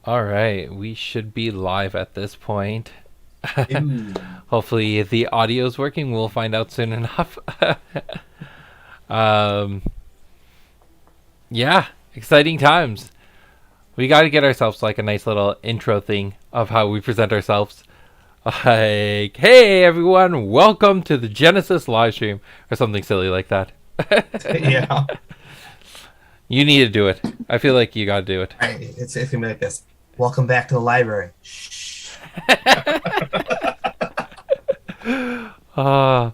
All right, we should be live at this point. Ooh. Hopefully the audio is working. We'll find out soon enough. um, yeah, exciting times. We got to get ourselves like a nice little intro thing of how we present ourselves. Like, hey everyone, welcome to the Genesis live stream, or something silly like that. Yeah. You need to do it. I feel like you got to do it. Right. It's gonna be like this. Welcome back to the library. Shh. Uh,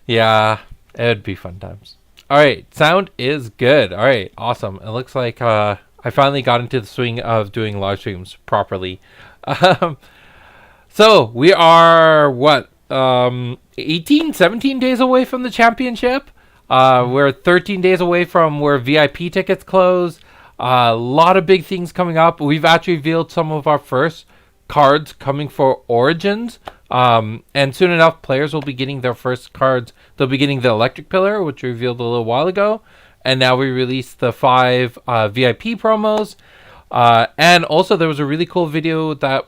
yeah, it would be fun times. All right, sound is good. All right, awesome. It looks like I finally got into the swing of doing live streams properly. Um, so we are what 18, 17 days away from the championship. We're 13 days away from where VIP tickets close. A lot of big things coming up. We've actually revealed some of our first cards coming for Origins. And soon enough, players will be getting their first cards. They'll be getting the Electric Pillar, which we revealed a little while ago. And now we released the 5 VIP promos. And also there was a really cool video that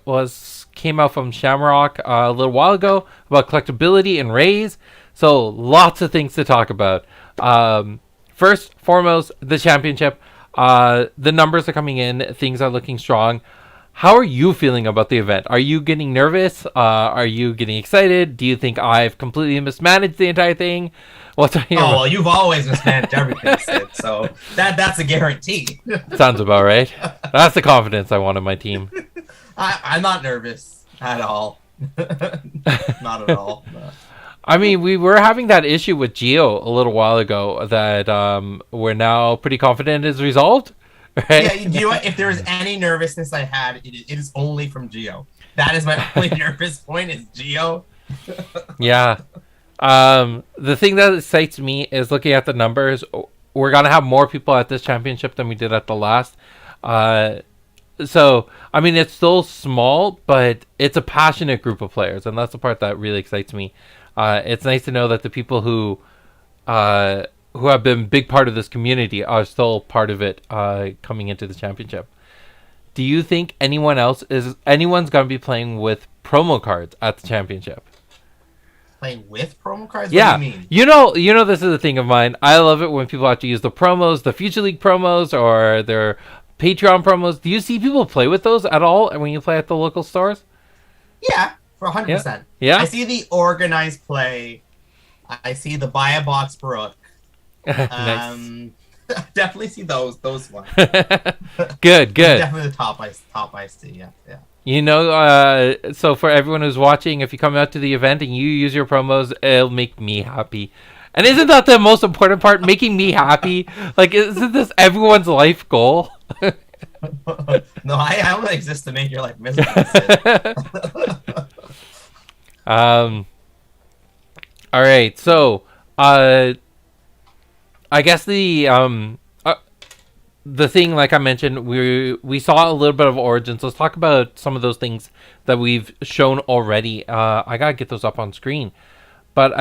came out from Shamrock a little while ago about collectability and raise. So lots of things to talk about. First, foremost, the championship. The numbers are coming in. Things are looking strong. How are you feeling about the event? Are you getting nervous? Are you getting excited? Do you think I've completely mismanaged the entire thing? What's your Well, you've always mismanaged everything, Sid, so that's a guarantee. Sounds about right. That's the confidence I want in my team. I'm not nervous at all. Not at all. No. I mean, we were having that issue with Geo a little while ago that we're now pretty confident is resolved, right? Yeah, you know what? If there is any nervousness I had, it is only from Geo. That is my only nervous point is Geo. Yeah. The thing that excites me is looking at the numbers. We're gonna have more people at this championship than we did at the last. So I mean, it's still small, but it's a passionate group of players, and that's the part that really excites me. It's nice to know that the people who have been a big part of this community are still part of it coming into the championship. Do you think anyone's going to be playing with promo cards at the championship? Playing with promo cards? Yeah, What do you mean? you know, this is a thing of mine. I love it when people have to use the promos, the Future League promos, or their Patreon promos. Do you see people play with those at all when you play at the local stores? Yeah, for 100%. Yeah? I see the organized play. I see the buy a box Brook. Nice. Definitely see those ones. Good. Definitely the top I see. Yeah. You know, so for everyone who's watching, if you come out to the event and you use your promos, it'll make me happy. And isn't that the most important part? Making me happy? Like, isn't this everyone's life goal? No, I only exist to make your life miserable. Sid. All right, so I guess the thing, like I mentioned, we saw a little bit of Origins. Let's talk about some of those things that we've shown already. I gotta get those up on screen, but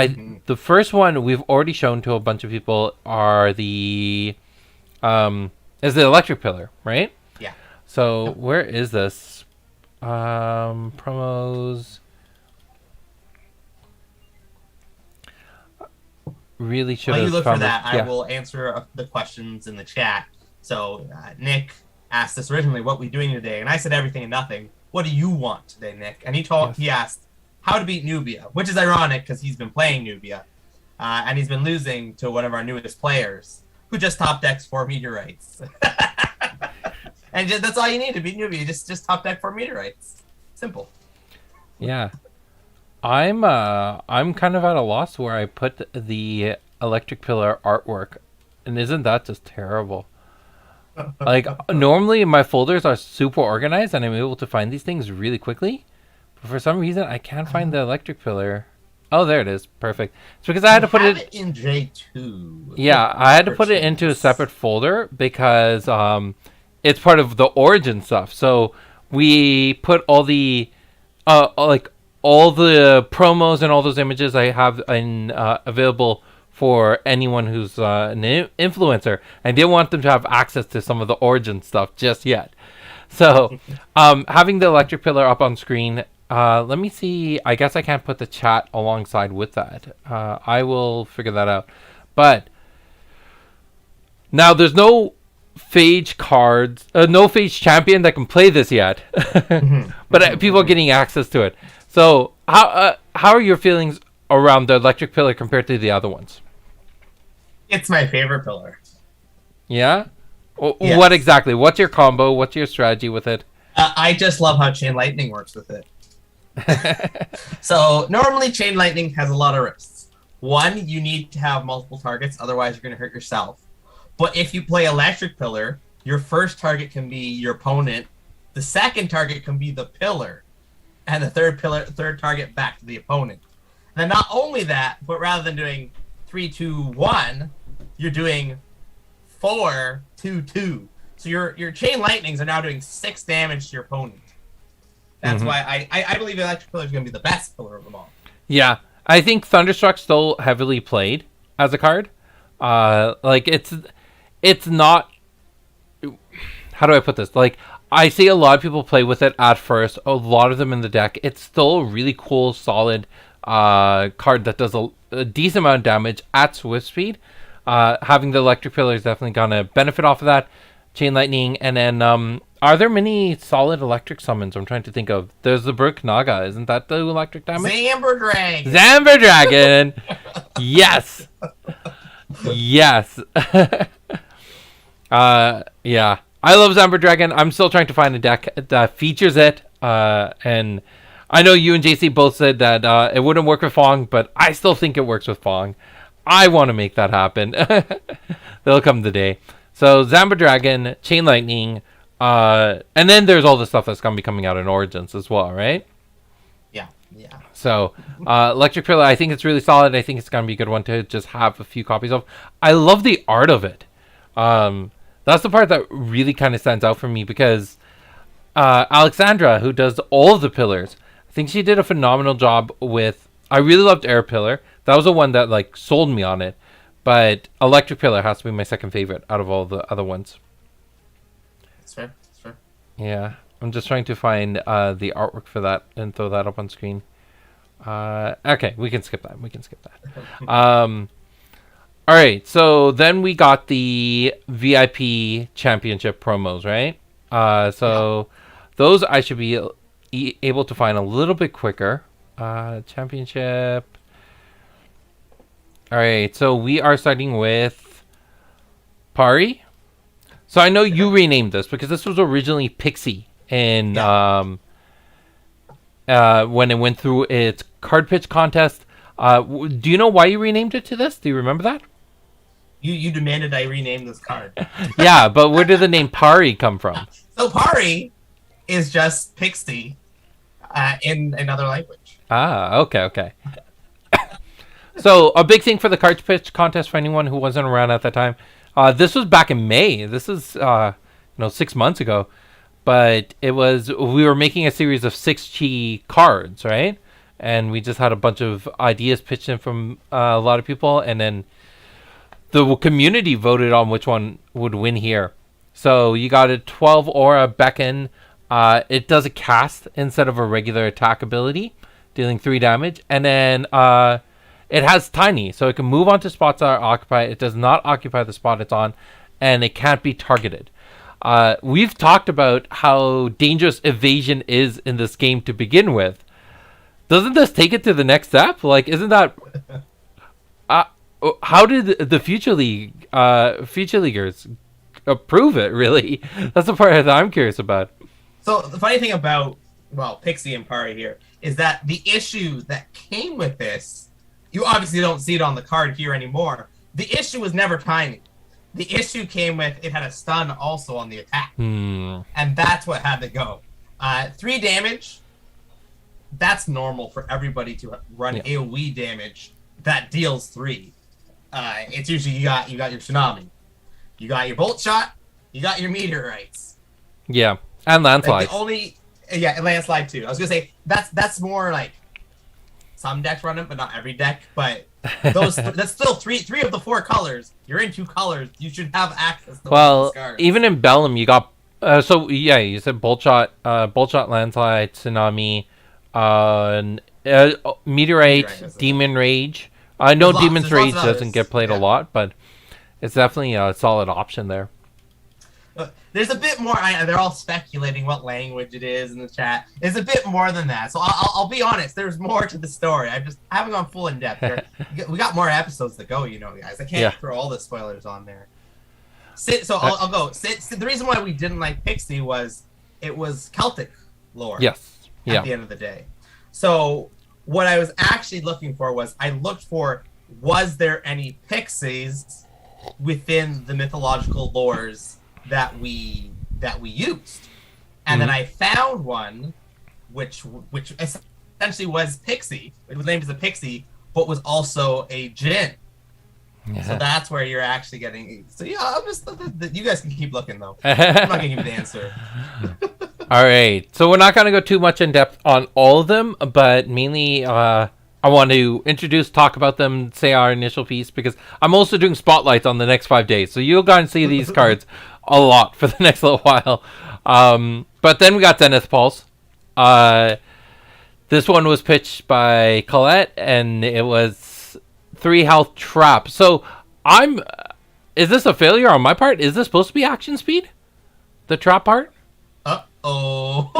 the first one we've already shown to a bunch of people is the Electric Pillar, right? Yeah. So where is this? Promos. Really should While have you look for found that, it. Yeah. I will answer the questions in the chat. So Nick asked us originally, "What we doing today?" And I said everything and nothing. What do you want today, Nick? And he asked how to beat Nubia, which is ironic because he's been playing Nubia, and he's been losing to one of our newest players who just top decks 4 meteorites. And that's all you need to beat Nubia. Just top deck 4 meteorites. Simple. Yeah. I'm kind of at a loss where I put the Electric Pillar artwork, and isn't that just terrible? Like, normally my folders are super organized and I'm able to find these things really quickly, but for some reason I can't find the Electric Pillar. Oh, there it is. Perfect. It's because I had to put Have it in J2. Yeah, I had to put it into a separate folder because it's part of the Origin stuff. So we put all the all the promos and all those images I have available for anyone who's an influencer. I didn't want them to have access to some of the Origin stuff just yet. So, having the electric pillar up on screen, let me see. I guess I can't put the chat alongside with that. I will figure that out. But now there's no Phage cards, no Phage champion that can play this yet. But people are getting access to it. So, how are your feelings around the electric pillar compared to the other ones? It's my favorite pillar. Yeah? Yes. What exactly? What's your combo? What's your strategy with it? I just love how Chain Lightning works with it. So normally Chain Lightning has a lot of risks. One, you need to have multiple targets, otherwise you're going to hurt yourself. But if you play Electric Pillar, your first target can be your opponent, the second target can be the pillar, and the third target back to the opponent. And then not only that, but rather than doing 3, 2, 1, you're doing 4, 2, 2. So your Chain Lightnings are now doing 6 damage to your opponent. That's why I believe Electric Pillar is going to be the best pillar of them all. Yeah, I think Thunderstruck's still heavily played as a card. Like it's not. How do I put this? Like I see a lot of people play with it at first. A lot of them in the deck. It's still a really cool, solid card that does a decent amount of damage at Swift Speed. Having the Electric Pillar is definitely gonna benefit off of that. Chain Lightning, and then are there many solid electric summons? I'm trying to think of. There's the Brook Naga. Isn't that the electric damage? Zamber Dragon. Zamber Dragon. Yes. Yes. Yeah. I love Zamber Dragon. I'm still trying to find a deck that features it. And I know you and JC both said that it wouldn't work with Fong, but I still think it works with Fong. I want to make that happen. There'll come the day. So Zamber Dragon, Chain Lightning, and then there's all the stuff that's going to be coming out in Origins as well, right? Yeah. So Electric Pillar, I think it's really solid. I think it's going to be a good one to just have a few copies of. I love the art of it. That's the part that really kind of stands out for me because Alexandra, who does all of the pillars, I think she did a phenomenal job with. I really loved Air Pillar. That was the one that like sold me on it. But Electric Pillar has to be my second favorite out of all the other ones. That's fair. Yeah, I'm just trying to find the artwork for that and throw that up on screen. Okay, we can skip that. All right, so then we got the VIP Championship promos, right? So those I should be able to find a little bit quicker. Championship. All right, so we are starting with Pari. So I know you renamed this because this was originally Pixie, and when it went through its card pitch contest. Do you know why you renamed it to this? Do you remember that? You demanded I rename this card. Yeah, but where did the name Pari come from? So Pari is just Pixie in another language. Ah, okay. So a big thing for the card pitch contest for anyone who wasn't around at that time. This was back in May. This is 6 months ago, but we were making a series of 6G cards, right? And we just had a bunch of ideas pitched in from a lot of people, and then the community voted on which one would win here. So you got a 12 aura beckon. It does a cast instead of a regular attack ability, dealing 3 damage, and then it has tiny, so it can move onto spots that are occupied. It does not occupy the spot it's on, and it can't be targeted. We've talked about how dangerous evasion is in this game to begin with. Doesn't this take it to the next step? Like, isn't that... how did the Future Leaguers approve it, really? That's the part that I'm curious about. So the funny thing about, Pixie and Pari here is that the issue that came with this, you obviously don't see it on the card here anymore. The issue was never tiny. The issue came with it had a stun also on the attack. And that's what had to go. 3 damage, that's normal for everybody to run AoE damage that deals 3. It's usually you got your Tsunami. You got your Bolt Shot, you got your Meteorites. Yeah, and Landslide. And Landslide too. I was gonna say that's more like some decks run it, but not every deck. But that's still three of the 4 colors. You're in 2 colors. You should have access to those cards. Even in Bellum, you got So yeah, you said bolt shot, landslide, tsunami, meteorite, demon rage. I know demon's rage doesn't get played a lot, but it's definitely a solid option there. There's a bit more. They're all speculating what language it is in the chat. It's a bit more than that. So I'll be honest. There's more to the story. I haven't gone full in depth. We got more episodes to go, guys. I can't throw all the spoilers on there. I'll go. The reason why we didn't like Pixie was it was Celtic lore. Yes. At the end of the day. So what I was actually looking for was was there any pixies within the mythological lores that we used, and then I found one which essentially was Pixie. It was named as a Pixie, but was also a djinn. Yeah. So that's where you're actually getting. So yeah, I'm just you guys can keep looking though. I'm not gonna give you the answer. All right, so we're not gonna go too much in depth on all of them, but mainly I want to talk about them, say our initial piece, because I'm also doing spotlights on the next 5 days. So you'll go and see these cards a lot for the next little while. But then we got Zenith Pulse. This one was pitched by Colette, and it was 3 health trap. So is this a failure on my part? Is this supposed to be action speed? The trap part? Uh-oh.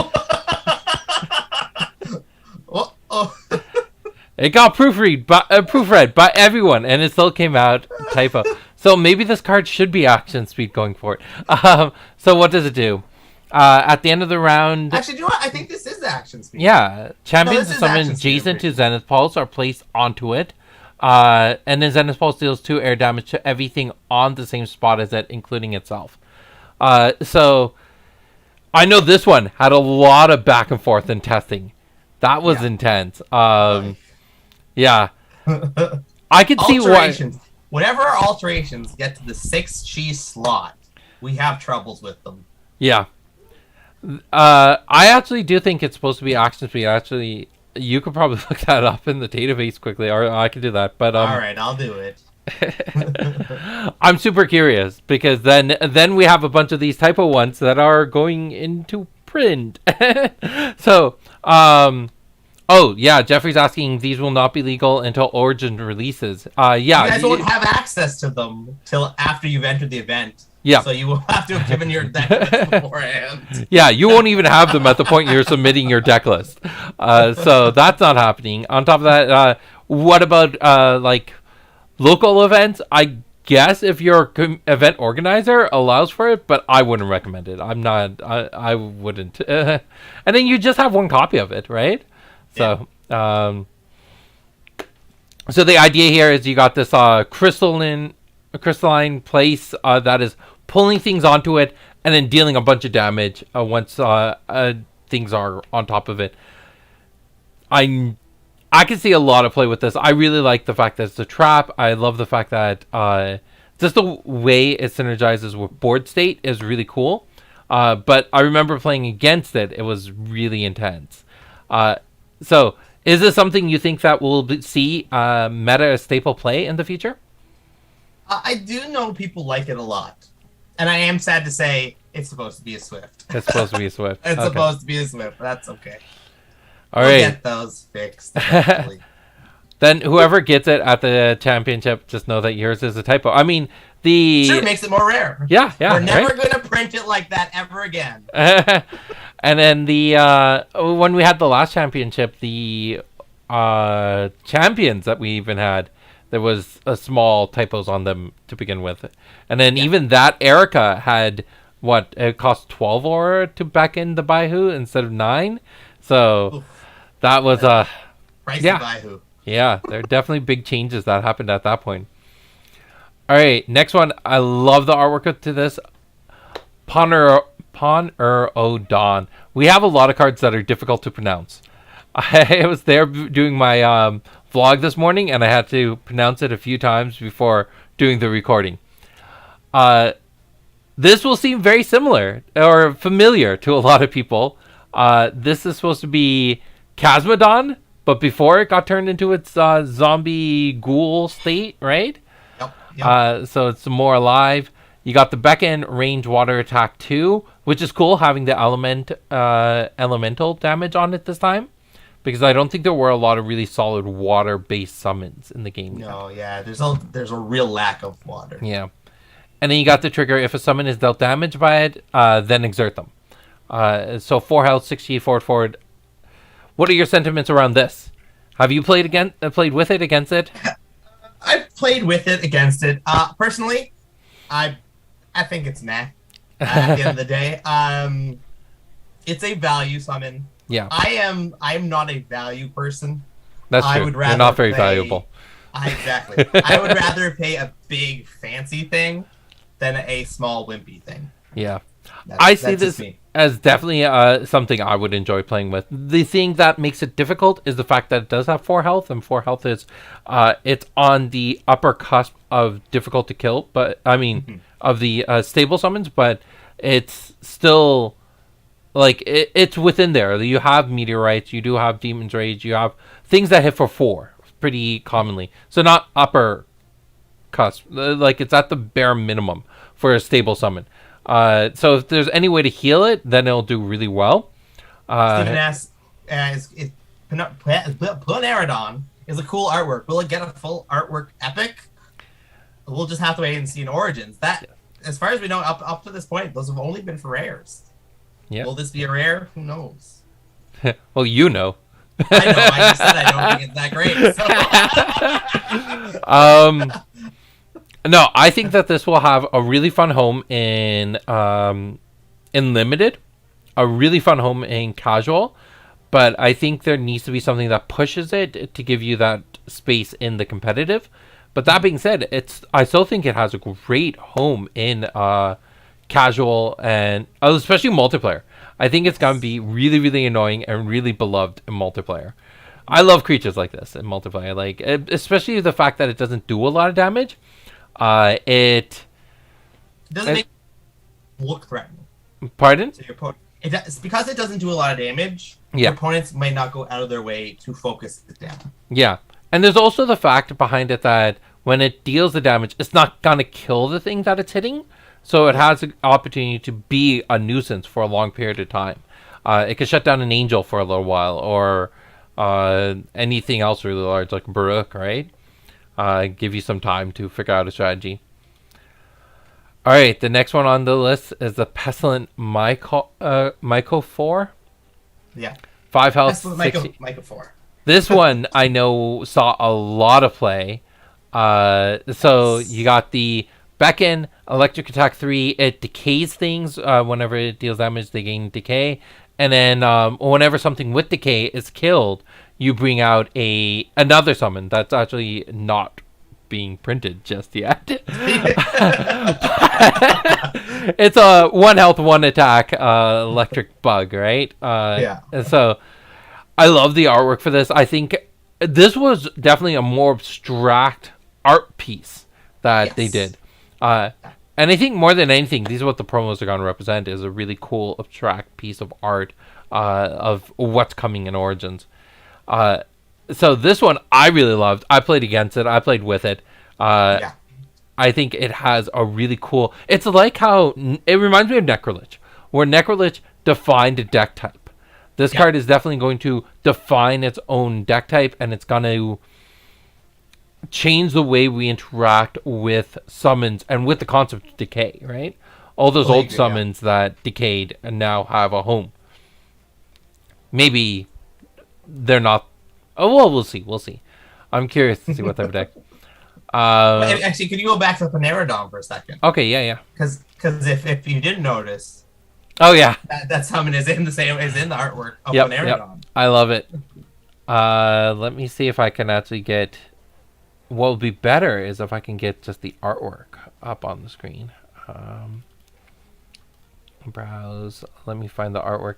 Uh-oh. It got proofread by everyone, and it still came out typo. So maybe this card should be action speed going forward. So what does it do? At the end of the round... Actually, do you know what? I think this is action speed. Yeah. Champions summon Jason to Zenith Pulse are placed onto it. And then Zenith Pulse deals 2 air damage to everything on the same spot as it, including itself. So I know this one had a lot of back and forth in testing. That was intense. Yeah. I could see why. Whenever our alterations get to the 6 cheese slot, we have troubles with them. Yeah. I actually do think it's supposed to be action speed. Actually, you could probably look that up in the database quickly, or I could do that. But all right, I'll do it. I'm super curious because then we have a bunch of these typo ones that are going into print. So, oh yeah, Jeffrey's asking these will not be legal until Origin releases. Yeah, you guys won't have access to them till after you've entered the event. Yeah, so you will have to have given your deck list beforehand. Yeah, you won't even have them at the point you're submitting your deck list. So that's not happening. On top of that, what about like local events? I guess if your event organizer allows for it, but I wouldn't recommend it. I wouldn't. And then you just have one copy of it, right? So, so the idea here is you got this crystalline place that is pulling things onto it and then dealing a bunch of damage once things are on top of it. I can see a lot of play with this. I really like the fact that it's a trap. I love the fact that just the way it synergizes with board state is really cool. But I remember playing against it. It was really intense. So is this something you think that we'll see meta as staple play in the future? I do know people like it a lot. And I am sad to say it's supposed to be a Swift. It's supposed to be a Swift. It's supposed to be a Swift. That's okay. All right. We'll get those fixed. Then whoever gets it at the championship, just know that yours is a typo. I mean, Sure, makes it more rare. Yeah. We're never going to print it like that ever again. And then when we had the last championship, the champions that we even had, there was a small typos on them to begin with. And then even that Erica had, it cost 12 aura to back in the Baihu instead of 9. So that was pricey Baihu. Yeah, there are definitely big changes that happened at that point. All right, next one. I love the artwork to this. Paner O Dawn. We have a lot of cards that are difficult to pronounce. I was there doing my vlog this morning, and I had to pronounce it a few times before doing the recording. This will seem very similar or familiar to a lot of people. This is supposed to be Chasmodon, but before it got turned into its zombie ghoul state, right? Yep. So it's more alive. You got the Beckon range water attack 2, which is cool, having the elemental damage on it this time. Because I don't think there were a lot of really solid water-based summons in the game. No, yeah, there's a real lack of water. Yeah. And then you got the trigger, if a summon is dealt damage by it, then exert them. So 4 health, 60 forward. What are your sentiments around this? Have you played with it, against it? I've played with it, against it. Personally, I think it's meh. At the end of the day, it's a value summon. Yeah. I'm not a value person. That's true. You're not very valuable. Exactly. I would rather pay a big fancy thing than a small wimpy thing. Yeah. I see this as definitely something I would enjoy playing with. The thing that makes it difficult is the fact that it does have 4 health, and 4 health is it's on the upper cusp of difficult to kill, but I mean of the stable summons, but it's still like it's within there. You have meteorites, you do have demon's rage, you have things that hit for 4 pretty commonly. So not upper cusp, like it's at the bare minimum for a stable summon. So if there's any way to heal it, then it'll do really well. Steven asks, Planeradon is a cool artwork. Will it get a full artwork epic? We'll just have to wait and see in Origins. That, as far as we know, up to this point, those have only been for rares. Yeah. Will this be a rare? Who knows? Well, you know. I know. I just said I don't think it's that great. So. No, I think that this will have a really fun home in limited, a really fun home in casual, but I think there needs to be something that pushes it to give you that space in the competitive. But that being said, I still think it has a great home in casual and especially multiplayer. I think it's going to be really, really annoying and really beloved in multiplayer. I love creatures like this in multiplayer, like especially the fact that it doesn't do a lot of damage. It doesn't make it look threatening. Pardon? So your opponent, it's because it doesn't do a lot of damage. Yeah. Your opponents might not go out of their way to focus it down. Yeah, and there's also the fact behind it that when it deals the damage, it's not gonna kill the thing that it's hitting, so it has an opportunity to be a nuisance for a long period of time. It can shut down an angel for a little while, or anything else really large like Baruch, right? Give you some time to figure out a strategy. All right, the next one on the list is the Pestilent Michael 4. Yeah. 5 health. Pestilent Michael 4. This one I know saw a lot of play. So you got the Beckon electric attack 3. It decays things. Whenever it deals damage, they gain decay. And then whenever something with decay is killed, you bring out another summon that's actually not being printed just yet. It's a 1 health, 1 attack electric bug, right? Yeah. And so I love the artwork for this. I think this was definitely a more abstract art piece that they did. And I think more than anything, these are what the promos are going to represent, is a really cool abstract piece of art of what's coming in Origins. So this one I really loved. I played against it. I played with it. I think it has a really cool... It's like how... It reminds me of Necrolich, where Necrolich defined a deck type. This card is definitely going to define its own deck type, and it's going to change the way we interact with summons and with the concept of decay, right? All those old summons that decayed and now have a home. Maybe they're not... Oh, well, we'll see. We'll see. I'm curious to see what type of deck. Actually, could you go back to Planeradon for a second? Okay, yeah. Because if you didn't notice... Oh, yeah. That summon is in the artwork of Planeradon. Yep. I love it. Let me see if I can actually get... What would be better is if I can get just the artwork up on the screen. Browse. Let me find the artwork.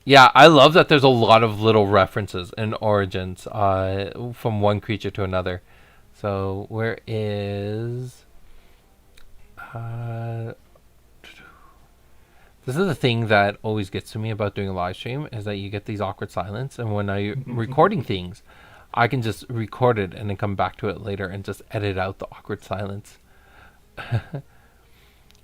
Yeah, I love that there's a lot of little references in Origins from one creature to another. So where is... This is the thing that always gets to me about doing a live stream, is that you get these awkward silence, and when I'm recording things, I can just record it and then come back to it later and just edit out the awkward silence.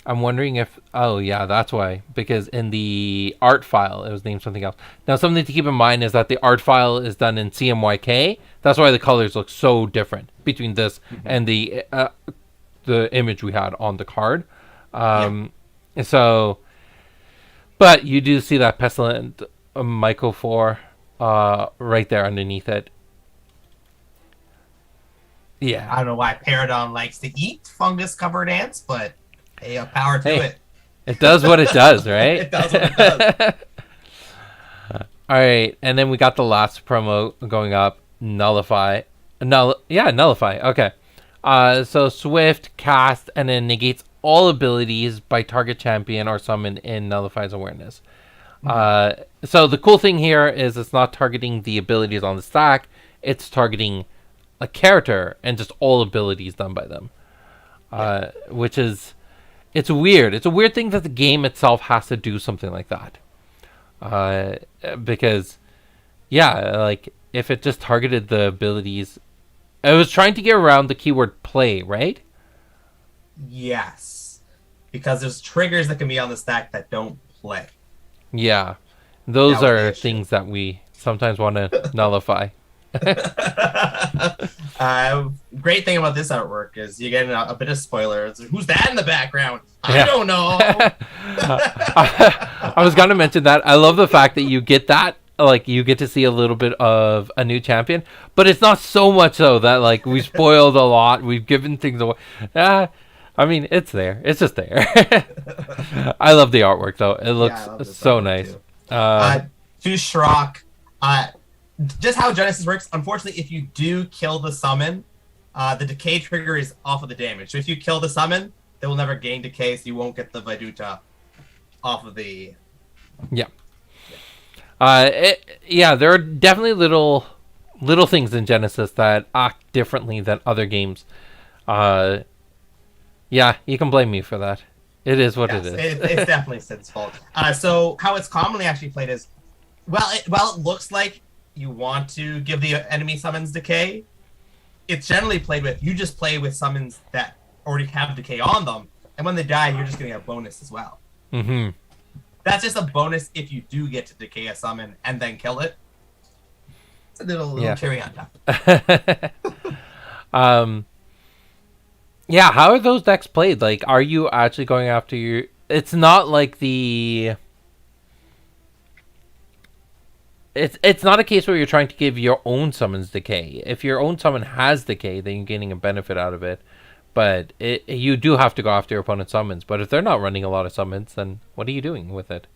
I'm wondering if... Oh, yeah, that's why. Because in the art file, it was named something else. Now, something to keep in mind is that the art file is done in CMYK. That's why the colors look so different between this and the image we had on the card. So... But you do see that Pestilent Michael 4 right there underneath it. Yeah. I don't know why Paradon likes to eat fungus-covered ants, but hey, power to it. It does what it does, right? It does what it does. All right, and then we got the last promo going up. Nullify. Nullify. Okay. So Swift, cast, and then negates all abilities by target champion or summon in Nullifies awareness. So the cool thing here is it's not targeting the abilities on the stack. It's targeting a character and just all abilities done by them. Which is... It's weird. It's a weird thing that the game itself has to do something like that. Because, like, if it just targeted the abilities... I was trying to get around the keyword play, right? Yes. Because there's triggers that can be on the stack that don't play. Yeah. Those are things that we sometimes want to nullify. Great thing about this artwork is you get a bit of spoilers. Who's that in the background? I don't know. I was going to mention that. I love the fact that you get that. Like, you get to see a little bit of a new champion, but it's not so much so that, like, we spoiled a lot. We've given things away. I mean, it's there. It's just there. I love the artwork, though. It looks so nice. To Shrock, just how Genesis works, unfortunately, if you do kill the summon, the decay trigger is off of the damage. So if you kill the summon, they will never gain decay, so you won't get the Viduta off of the... Yeah. There are definitely little things in Genesis that act differently than other games. You can blame me for that. It is what it is. It's definitely Sid's fault. So how it's commonly actually played is, it looks like you want to give the enemy summons decay. It's generally played with, you just play with summons that already have decay on them, and when they die, you're just getting a bonus as well. Mm-hmm. That's just a bonus if you do get to decay a summon and then kill it. It's a little cherry on top. How are those decks played? Like, are you actually going after your... It's not like the... It's not a case where you're trying to give your own summons decay. If your own summon has decay, then you're getting a benefit out of it. But you do have to go after your opponent's summons. But if they're not running a lot of summons, then what are you doing with it?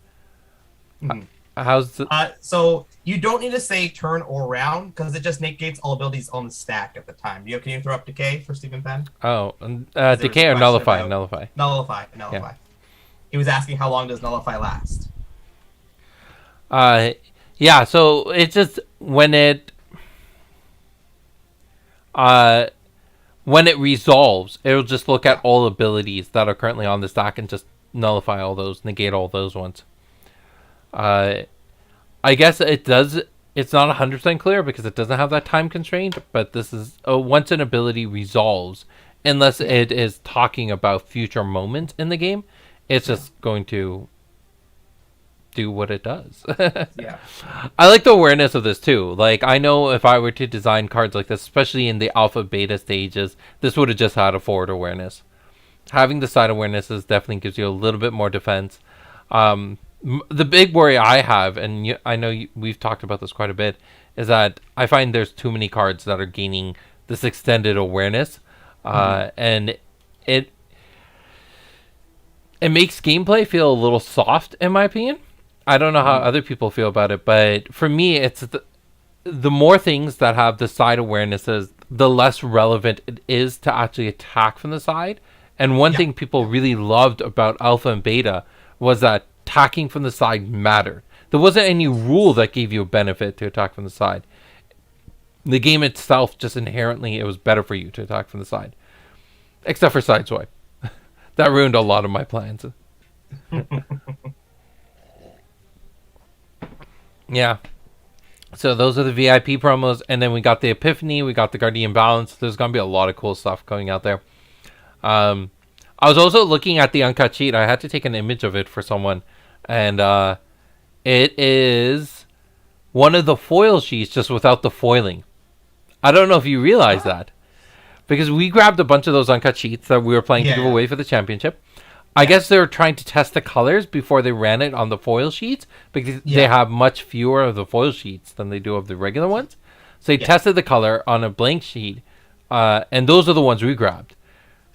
So you don't need to say turn or round, because it just negates all abilities on the stack at the time. Can you throw up decay for Stephen Penn? Oh, decay or nullify? Nullify. Nullify. Yeah. He was asking how long does nullify last? So it's just when it resolves, it'll just look at all abilities that are currently on the stack and just nullify all those, negate all those ones. I guess it does. It's not 100% clear because it doesn't have that time constraint, but this is once an ability resolves, unless it is talking about future moments in the game, it's just going to do what it does. I like the awareness of this too. Like, I know if I were to design cards like this, especially in the alpha beta stages, this would have just had a forward awareness. Having the side awarenesses definitely gives you a little bit more defense. The big worry I have, and I know we've talked about this quite a bit, is that I find there's too many cards that are gaining this extended awareness, and it makes gameplay feel a little soft, in my opinion. I don't know how other people feel about it, but for me, it's the more things that have the side awarenesses, the less relevant it is to actually attack from the side. And one thing people really loved about alpha and beta was that attacking from the side mattered. There wasn't any rule that gave you a benefit to attack from the side. The game itself, just inherently, it was better for you to attack from the side. Except for Sideswipe. That ruined a lot of my plans. Yeah. So those are the VIP promos, and then we got the Epiphany, we got the Guardian Balance. There's going to be a lot of cool stuff coming out there. I was also looking at the uncut sheet. I had to take an image of it for someone, and it is one of the foil sheets, just without the foiling. I don't know if you realize that, because we grabbed a bunch of those uncut sheets that we were planning to give away for the championship. I guess they were trying to test the colors before they ran it on the foil sheets, because they have much fewer of the foil sheets than they do of the regular ones. So they tested the color on a blank sheet, and those are the ones we grabbed.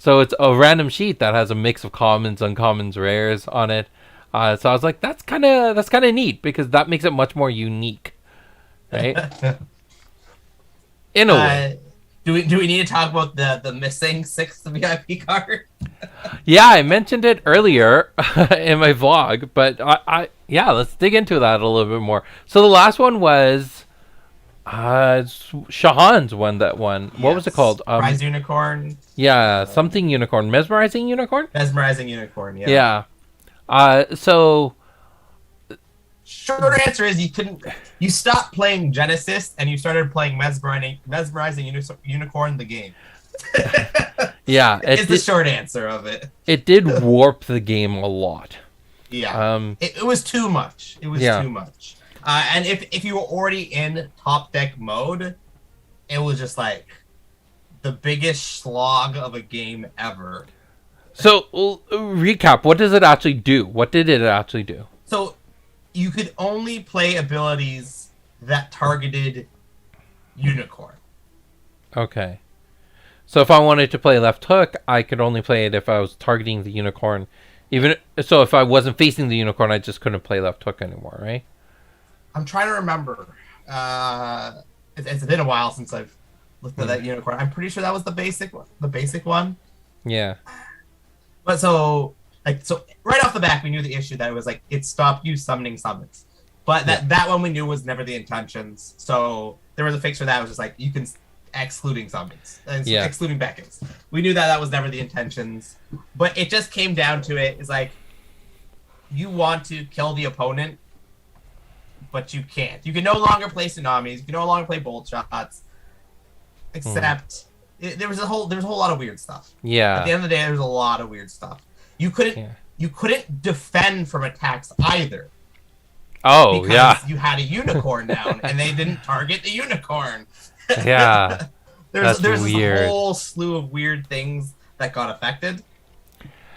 So it's a random sheet that has a mix of commons, uncommons, rares on it. So I was like, that's kind of neat, because that makes it much more unique, right? In a way. Do we need to talk about the missing 6th VIP card? Yeah, I mentioned it earlier in my vlog, but let's dig into that a little bit more. So the last one was Shahan's won that one. What was it called? Prize Unicorn. Yeah, something unicorn. Mesmerizing Unicorn? Mesmerizing Unicorn, yeah. So short answer is you stopped playing Genesis and you started playing Mesmerizing Unicorn, the game. Yeah, it's the short answer of it. It did warp the game a lot. Yeah, it was too much. It was too much. And if you were already in top deck mode, it was just like the biggest slog of a game ever. So recap. What does it actually do? What did it actually do? So you could only play abilities that targeted Unicorn. Okay. So if I wanted to play left hook, I could only play it if I was targeting the Unicorn. Even so, if I wasn't facing the Unicorn, I just couldn't play left hook anymore, right? I'm trying to remember. It's been a while since I've looked at that Unicorn. I'm pretty sure that was the basic one. Yeah. But so right off the bat, we knew the issue that it was like it stopped you summoning summons. But that one we knew was never the intentions. So there was a fix for that. It was just like you can excluding summons, excluding beckons. We knew that was never the intentions. But it just came down to it. It's like you want to kill the opponent, but you can't. You can no longer play tsunamis. You can no longer play bolt shots. Except there was a whole lot of weird stuff. Yeah. At the end of the day, there was a lot of weird stuff. You couldn't defend from attacks either. Oh, because you had a unicorn down, and they didn't target the unicorn. Yeah. there's a whole slew of weird things that got affected.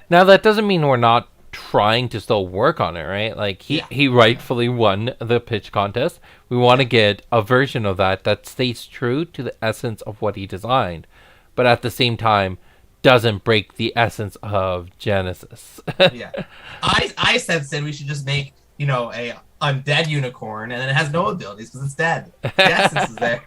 Now, that doesn't mean we're not trying to still work on it, right? Like, he rightfully won the pitch contest. We want to get a version of that stays true to the essence of what he designed, but at the same time doesn't break the essence of Genesis. Yeah. I said, Sid, we should just make, a undead unicorn, and then it has no abilities because it's dead. The essence is there.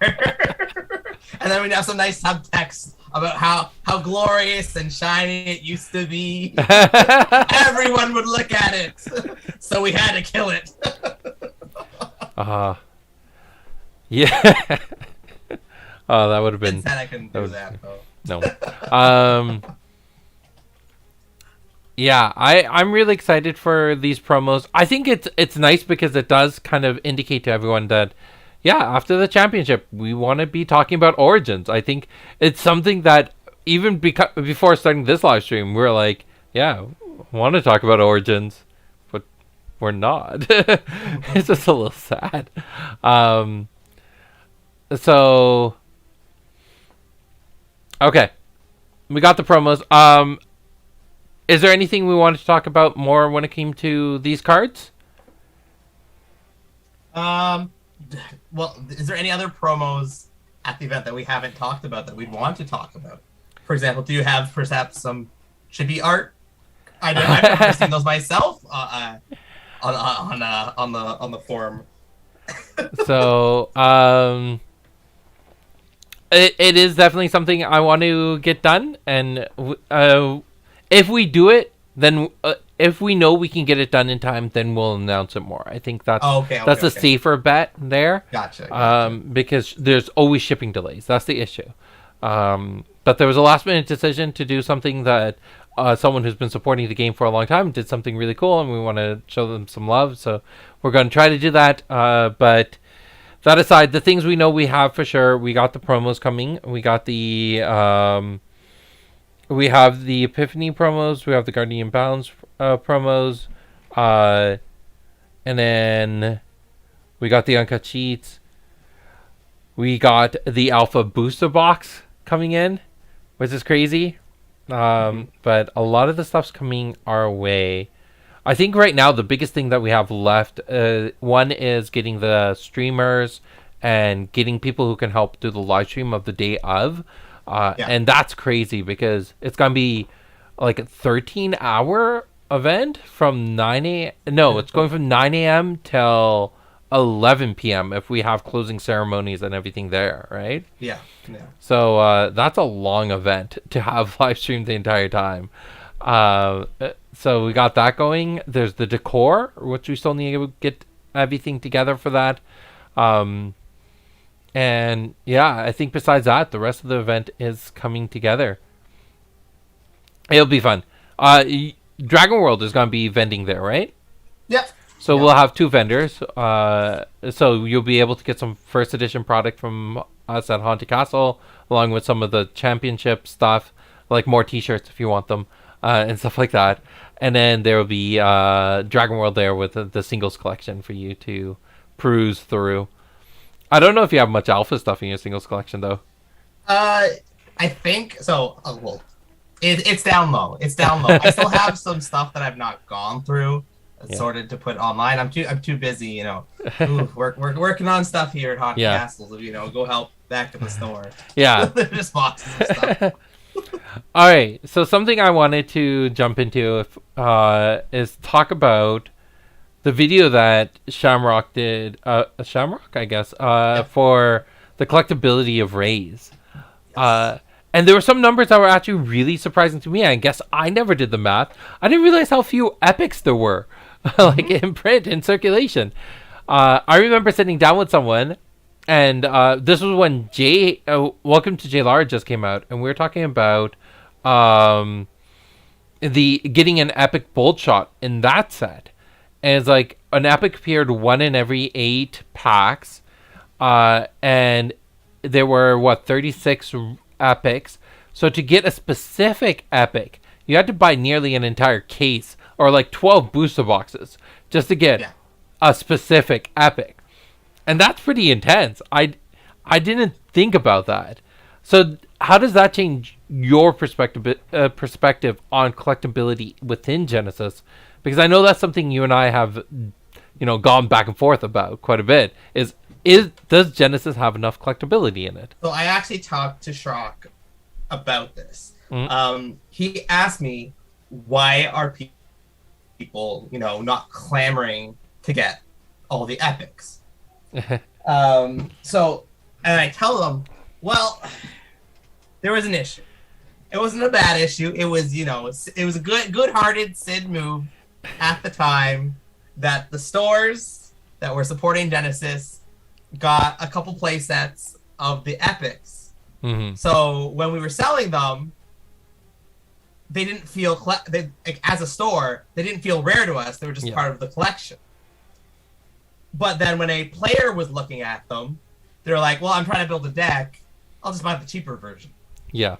And then we'd have some nice subtext about how glorious and shiny it used to be. Everyone would look at it. So we had to kill it. Yeah. Oh, that would have been... I couldn't do that, though. No. Yeah, I'm really excited for these promos. I think it's nice because it does kind of indicate to everyone that, after the championship, we want to be talking about Origins. I think it's something that even before starting this live stream, we were like, I want to talk about Origins, but we're not. It's just a little sad. So, okay, we got the promos. Is there anything we wanted to talk about more when it came to these cards? Well, is there any other promos at the event that we haven't talked about that we'd want to talk about? For example, do you have perhaps some chibi art? I've never seen those myself on the forum. So, it is definitely something I want to get done, and if we do it, then if we know we can get it done in time, then we'll announce it more. I think that's a safer bet there. Gotcha. Because there's always shipping delays. That's the issue. But there was a last minute decision to do something that someone who's been supporting the game for a long time did something really cool, and we want to show them some love. So we're going to try to do that. But that aside, the things we know we have for sure, we got the promos coming. We got the we have the Epiphany promos. We have the Guardian Balance promos. And then we got the Uncut Sheets. We got the Alpha Booster Box coming in, which is crazy. But a lot of the stuff's coming our way. I think right now the biggest thing that we have left, one is getting the streamers and getting people who can help do the live stream of the day of. And that's crazy because it's going to be like a 13-hour event from 9 a.m. No, it's going from 9 a.m. till 11 p.m. if we have closing ceremonies and everything there, right? Yeah. So that's a long event to have live streamed the entire time. So we got that going. There's the decor, which we still need to get everything together for that. And yeah, I think besides that, the rest of the event is coming together. It'll be fun. Dragon World is going to be vending there, right? Yep. So we'll have 2 vendors. So you'll be able to get some first edition product from us at Haunted Castle, along with some of the championship stuff, like more t-shirts if you want them, and stuff like that. And then there will be Dragon World there with the singles collection for you to peruse through. I don't know if you have much alpha stuff in your singles collection, though. I think so. Well, it's down low. It's down low. I still have some stuff that I've not gone through, sorted to put online. I'm too busy, we're working on stuff here at Haunted Castles. Go help back at the store. Yeah, just boxes of stuff. All right. So something I wanted to jump into is talk about the video that Shamrock did. Shamrock, I guess, for the collectability of Rays. Yes. And there were some numbers that were actually really surprising to me. I guess I never did the math. I didn't realize how few epics there were, like in print, in circulation. I remember sitting down with someone, and this was when Welcome to J. Lara just came out, and we were talking about the getting an epic bolt shot in that set. And it's like an epic appeared 1 in every 8 packs, and there were 36 epics. So to get a specific epic, you had to buy nearly an entire case or like 12 booster boxes just to get a specific epic. And that's pretty intense. I didn't think about that. So how does that change your perspective on collectability within Genesis? Because I know that's something you and I have, gone back and forth about quite a bit. Does Genesis have enough collectability in it? So I actually talked to Shrock about this. He asked me, why are people, not clamoring to get all the epics? And I tell them, well, there was an issue. It wasn't a bad issue. It was, it was a good-hearted Sid move at the time that the stores that were supporting Genesis got a couple play sets of the epics. So when we were selling them, they didn't feel as a store, they didn't feel rare to us. They were just part of the collection. But then when a player was looking at them, they're like, well, I'm trying to build a deck. I'll just buy the cheaper version. Yeah.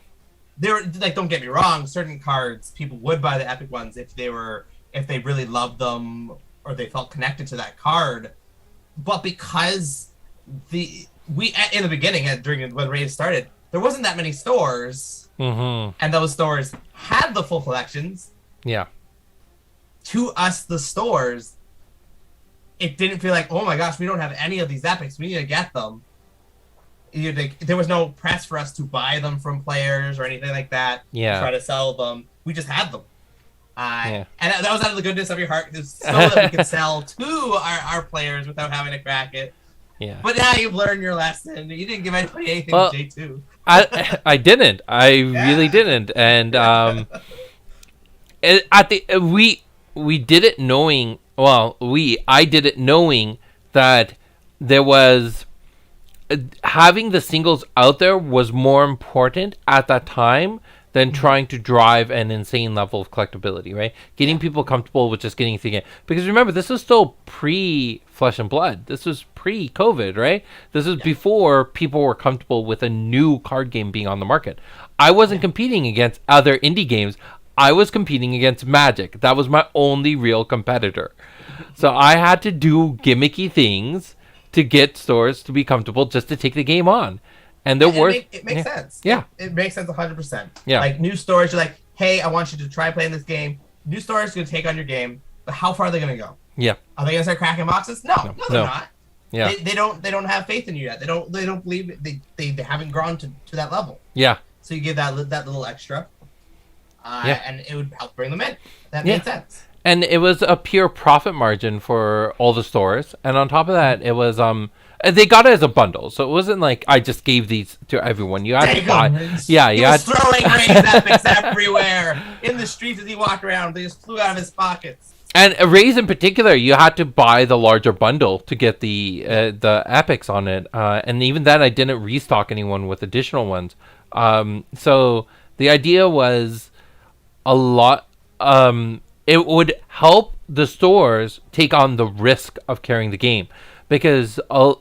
They're like, don't get me wrong, certain cards people would buy the epic ones if they really loved them or they felt connected to that card. But because in the beginning, when Raid started, there wasn't that many stores, and those stores had the full collections. Yeah. To us, the stores, it didn't feel like, oh my gosh, we don't have any of these epics. We need to get them. There was no press for us to buy them from players or anything like that. Yeah. To try to sell them. We just had them. And that was out of the goodness of your heart, so that we could sell to our players without having to crack it. Yeah. But now you've learned your lesson. You didn't give anybody anything with J2. I didn't. I really didn't. And we did it knowing. Well, I did it knowing that there was having the singles out there was more important at that time than trying to drive an insane level of collectability, right? Getting people comfortable with just getting things in. Because remember, this is still pre-Flesh and Blood. This was pre-COVID, right? This is before people were comfortable with a new card game being on the market. I wasn't competing against other indie games. I was competing against Magic. That was my only real competitor. So I had to do gimmicky things to get stores to be comfortable just to take the game on. And there were... It makes sense. Yeah. It makes sense 100%. Yeah. Like, new stores, you're like, hey, I want you to try playing this game. New stores are going to take on your game, but how far are they going to go? Yeah. Are they going to start cracking boxes? No, they're not. Yeah. They don't have faith in you yet. They don't believe it. They haven't grown to that level. Yeah. So you give that little extra, and it would help bring them in. That made sense. And it was a pure profit margin for all the stores. And on top of that, it was they got it as a bundle, so it wasn't like I just gave these to everyone. You had to buy. Yeah, he was throwing Ray's epics everywhere in the streets as he walked around. They just flew out of his pockets. And Ray's in particular, you had to buy the larger bundle to get the epics on it. And even then, I didn't restock anyone with additional ones. So the idea was a lot. It would help the stores take on the risk of carrying the game, because a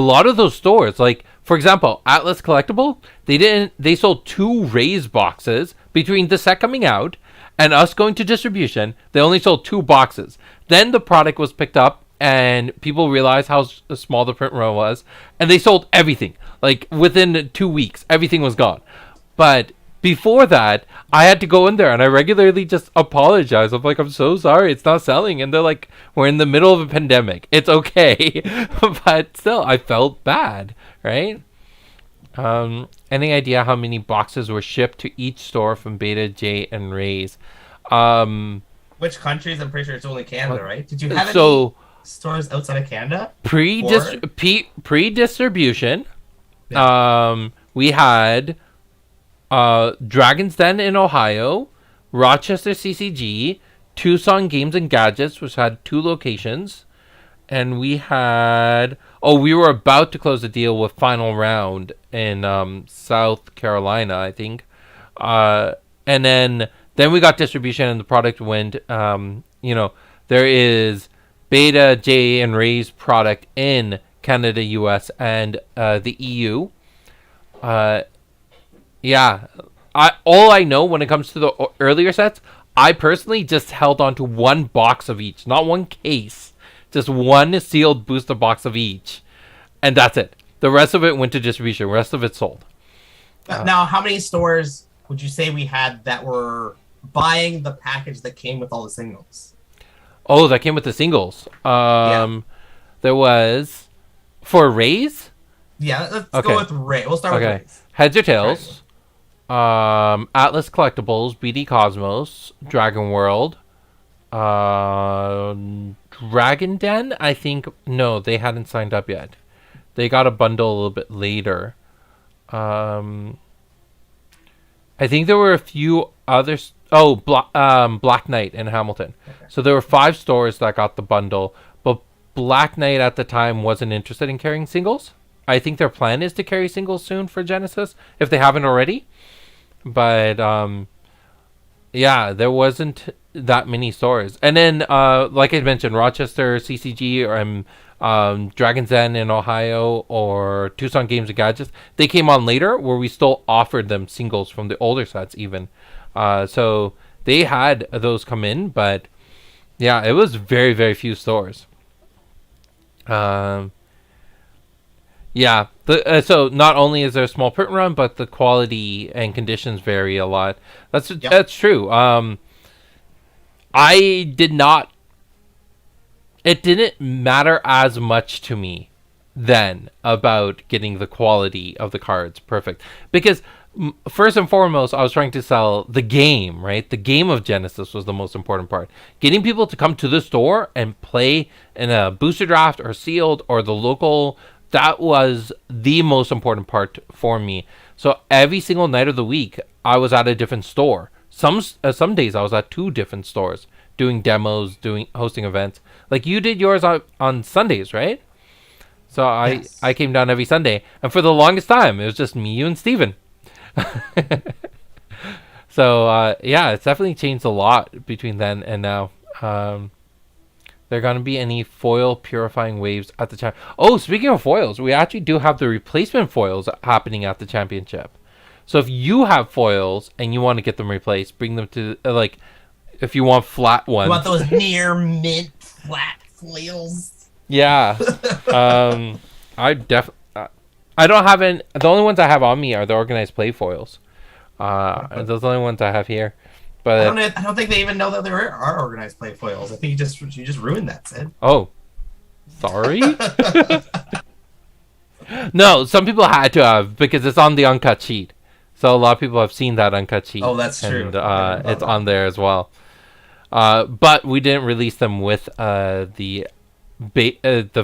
lot of those stores, like for example, Atlas Collectible, they sold 2 Raise boxes between the set coming out and us going to distribution. They only sold 2 boxes. Then the product was picked up and people realized how small the print run was, and they sold everything. Like within 2 weeks, everything was gone. But before that, I had to go in there and I regularly just apologize. I'm like, I'm so sorry, it's not selling. And they're like, we're in the middle of a pandemic. It's okay. But still, I felt bad, right? Any idea how many boxes were shipped to each store from Beta, J, and Rays? Which countries? I'm pretty sure it's only Canada, right? Did you have any stores outside of Canada? Pre-distribution, we had... Dragon's Den in Ohio, Rochester CCG, Tucson Games and Gadgets, which had 2 locations, and we had we were about to close a deal with Final Round in South Carolina, I think, and then we got distribution and the product went. There is Beta, J, and Ray's product in Canada, US, and the EU. Yeah, all I know when it comes to the earlier sets, I personally just held on to 1 box of each, not 1 case, just 1 sealed booster box of each, and that's it. The rest of it went to distribution. The rest of it sold. Now, how many stores would you say we had that were buying the package that came with all the singles? Oh, that came with the singles. There was for Rays. Yeah, let's go with Ray. We'll start with Rays. Heads or Tails. Right. Atlas Collectibles, BD Cosmos, Dragon World, Dragon Den, I think. No, they hadn't signed up yet. They got a bundle a little bit later. I think there were a few others. Oh, Black Knight in Hamilton. Okay. So there were 5 stores that got the bundle, but Black Knight at the time wasn't interested in carrying singles. I think their plan is to carry singles soon for Genesis, if they haven't already. But, there wasn't that many stores. And then, like I mentioned, Rochester, CCG, or Dragon's Den in Ohio, or Tucson Games and Gadgets, they came on later, where we still offered them singles from the older sets even. So they had those come in, but, yeah, it was very, very few stores. Yeah, so not only is there a small print run, but the quality and conditions vary a lot. That's true. It didn't matter as much to me then about getting the quality of the cards perfect, because first and foremost, I was trying to sell the game, right? The game of Genesis was the most important part. Getting people to come to the store and play in a booster draft or sealed or the local. That was the most important part for me. So every single night of the week, I was at a different store. Some days I was at 2 different stores doing demos, hosting events. Like you did yours on Sundays, right? So I came down every Sunday, and for the longest time, it was just me, you, and Steven. So it's definitely changed a lot between then and now. There going to be any foil purifying waves at the Oh, speaking of foils, we actually do have the replacement foils happening at the championship. So if you have foils and you want to get them replaced, bring them to like if you want flat ones. You want those near mint flat foils? Yeah. I don't have any. The only ones I have on me are the organized play foils. Those are the only ones I have here. But I don't think they even know that there are organized play foils. I think you just ruined that, Sid. Oh, sorry. No, some people had to have because it's on the uncut sheet. So a lot of people have seen that uncut sheet. Oh, that's true. And it's on there as well. But we didn't release them with the